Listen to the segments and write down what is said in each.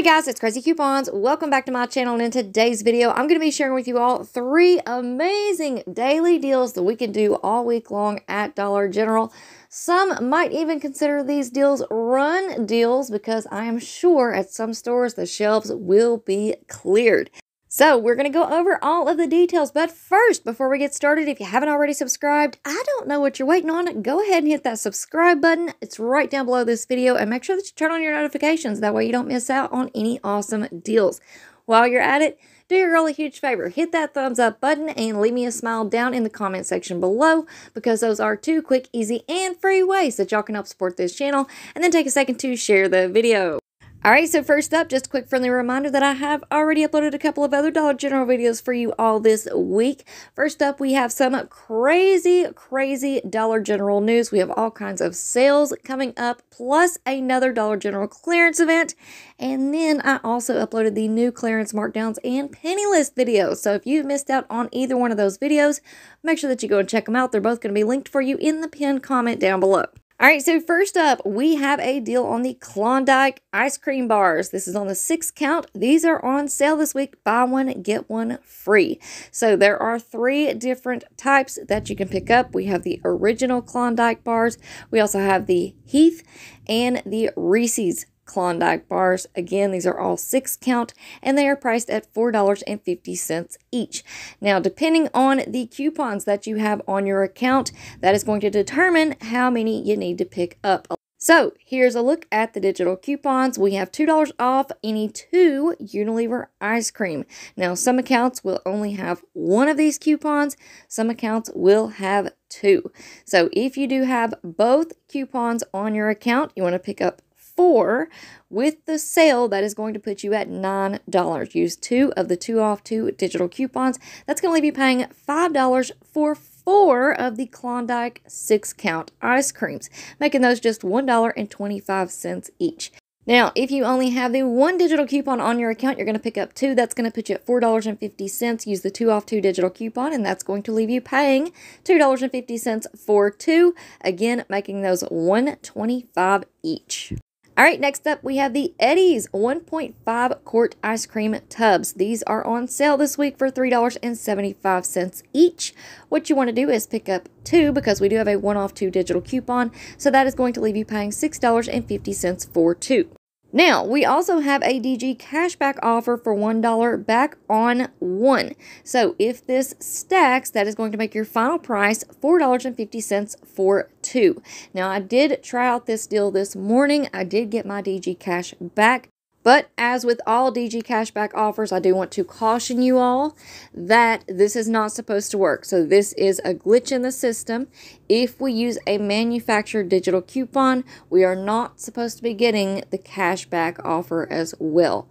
Guys, it's Craz-E Coupons. Welcome back to my channel, and in today's video, I'm going to be sharing with you all 3 amazing daily deals that we can do all week long at Dollar General. Some might even consider these deals run deals because I am sure at some stores the shelves will be cleared. So we're going to go over all of the details, but first, before we get started, if you haven't already subscribed, I don't know what you're waiting on. Go ahead and hit that subscribe button. It's right down below this video, and make sure that you turn on your notifications. That way you don't miss out on any awesome deals. While you're at it, do your girl a huge favor. Hit that thumbs up button and leave me a smile down in the comment section below, because those are 2 quick, easy, and free ways that y'all can help support this channel, and then take a second to share the video. Alright, so first up, just a quick friendly reminder that I have already uploaded a couple of other Dollar General videos for you all this week. First up, we have some crazy Dollar General news. We have all kinds of sales coming up, plus another Dollar General clearance event. And then I also uploaded the new clearance markdowns and penny list videos. So if you've missed out on either one of those videos, make sure that you go and check them out. They're both going to be linked for you in the pinned comment down below. Alright, so first up, we have a deal on the Klondike ice cream bars. This is on the 6 count. These are on sale this week. Buy one, get one free. So there are 3 different types that you can pick up. We have the original Klondike bars. We also have the Heath and the Reese's Klondike bars. Again, these are all 6 count, and they are priced at $4.50 each. Now, depending on the coupons that you have on your account, that is going to determine how many you need to pick up. So here's a look at the digital coupons. We have $2 off any 2 Unilever ice cream. Now, some accounts will only have 1 of these coupons. Some accounts will have 2. So if you do have both coupons on your account, you want to pick up 4 with the sale, that is going to put you at $9. Use 2 of the 2 off 2 digital coupons. That's going to leave you paying $5 for 4 of the Klondike 6 count ice creams, making those just $1.25 each. Now, if you only have the 1 digital coupon on your account, you're going to pick up 2. That's going to put you at $4.50. Use the 2 off 2 digital coupon, and that's going to leave you paying $2.50 for 2. Again, making those $1.25 each. Alright, next up we have the Eddie's 1.5 quart ice cream tubs. These are on sale this week for $3.75 each. What you want to do is pick up 2 because we do have a 1 off 2 digital coupon. So that is going to leave you paying $6.50 for 2. Now, we also have a DG cashback offer for $1 back on 1. So if this stacks, that is going to make your final price $4.50 for 2. Now, I did try out this deal this morning. I did get my DG cash back. But as with all DG cashback offers, I do want to caution you all that this is not supposed to work. So this is a glitch in the system. If we use a manufactured digital coupon, we are not supposed to be getting the cashback offer as well.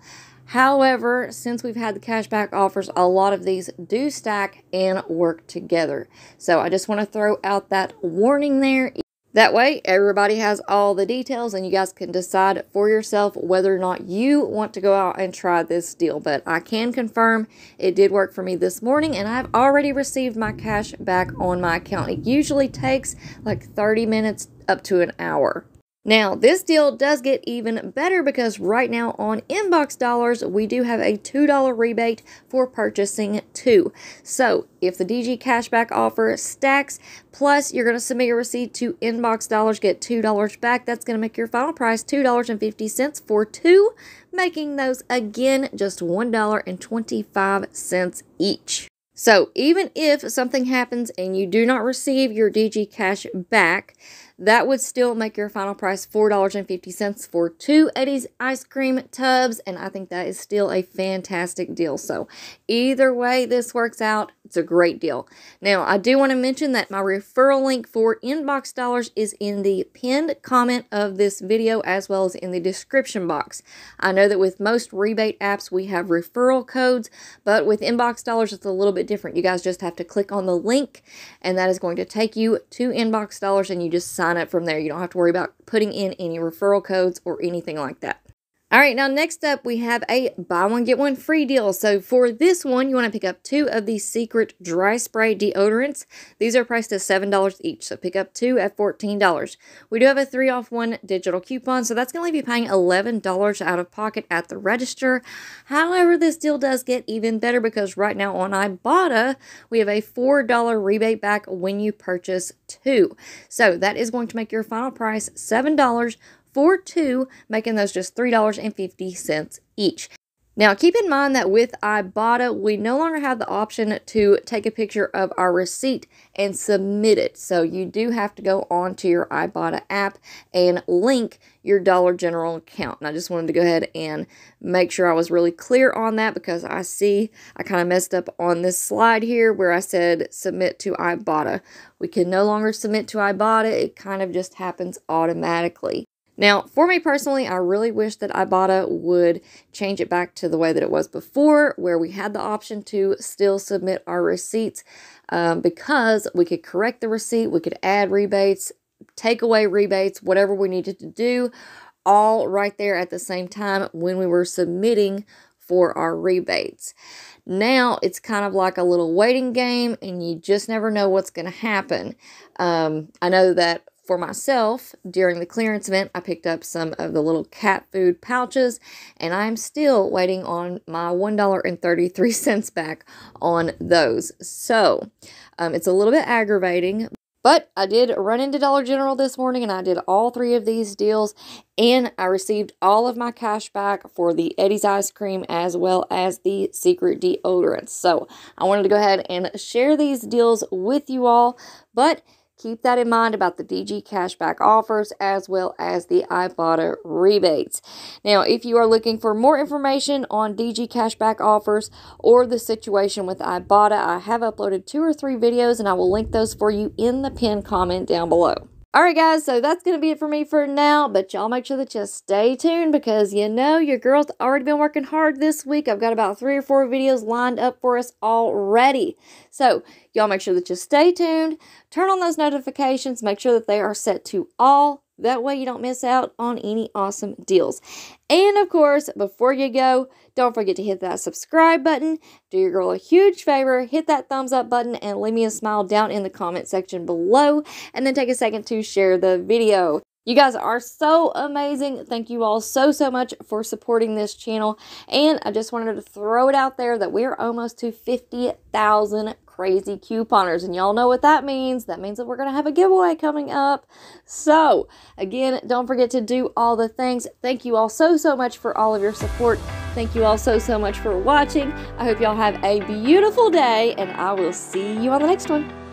However, since we've had the cashback offers, a lot of these do stack and work together. So I just want to throw out that warning there. That way, everybody has all the details, and you guys can decide for yourself whether or not you want to go out and try this deal. But I can confirm it did work for me this morning, and I've already received my cash back on my account. It usually takes like 30 minutes up to an hour. Now, this deal does get even better because right now on Inbox Dollars, we do have a $2 rebate for purchasing 2. So, if the DG cashback offer stacks, plus you're going to submit your receipt to Inbox Dollars, get $2 back, that's going to make your final price $2.50 for 2, making those again just $1.25 each. So, even if something happens and you do not receive your DG cash back, that would still make your final price $4.50 for 2 Eddie's ice cream tubs, and I think that is still a fantastic deal. So either way this works out, it's a great deal. Now, I do want to mention that my referral link for Inbox Dollars is in the pinned comment of this video as well as in the description box. I know that with most rebate apps we have referral codes, but with Inbox Dollars it's a little bit different. You guys just have to click on the link, and that is going to take you to Inbox Dollars, and you just sign up from there. You don't have to worry about putting in any referral codes or anything like that. All right, now next up we have a buy one get one free deal. So for this one, you want to pick up 2 of these Secret Dry Spray deodorants. These are priced at $7 each, so pick up 2 at $14. We do have a 3 off 1 digital coupon, so that's going to leave you paying $11 out of pocket at the register. However, this deal does get even better because right now on Ibotta, we have a $4 rebate back when you purchase 2. So that is going to make your final price $7 for 2, making those just $3.50 each. Now, keep in mind that with Ibotta, we no longer have the option to take a picture of our receipt and submit it. So you do have to go onto your Ibotta app and link your Dollar General account. And I just wanted to go ahead and make sure I was really clear on that because I see I kind of messed up on this slide here where I said submit to Ibotta. We can no longer submit to Ibotta. It kind of just happens automatically. Now, for me personally, I really wish that Ibotta would change it back to the way that it was before, where we had the option to still submit our receipts because we could correct the receipt, we could add rebates, take away rebates, whatever we needed to do, all right there at the same time when we were submitting for our rebates. Now, it's kind of like a little waiting game, and you just never know what's going to happen. I know that for myself, during the clearance event, I picked up some of the little cat food pouches, and I'm still waiting on my $1.33 back on those. So, it's a little bit aggravating, but I did run into Dollar General this morning, and I did all 3 of these deals, and I received all of my cash back for the Eddie's ice cream as well as the Secret deodorants. So, I wanted to go ahead and share these deals with you all, but keep that in mind about the DG cashback offers as well as the Ibotta rebates. Now, if you are looking for more information on DG cashback offers or the situation with Ibotta, I have uploaded 2 or 3 videos and I will link those for you in the pinned comment down below. Alright guys, so that's going to be it for me for now, but y'all make sure that you stay tuned because you know your girl's already been working hard this week. I've got about 3 or 4 videos lined up for us already. So, y'all make sure that you stay tuned, turn on those notifications, make sure that they are set to all. That way you don't miss out on any awesome deals. And of course, before you go, don't forget to hit that subscribe button. Do your girl a huge favor, hit that thumbs up button and leave me a smile down in the comment section below. And then take a second to share the video. You guys are so amazing. Thank you all so much for supporting this channel. And I just wanted to throw it out there that we're almost to 50,000 crazy couponers. And y'all know what that means. That means that we're going to have a giveaway coming up. So, again, don't forget to do all the things. Thank you all so much for all of your support. Thank you all so much for watching. I hope y'all have a beautiful day, and I will see you on the next one.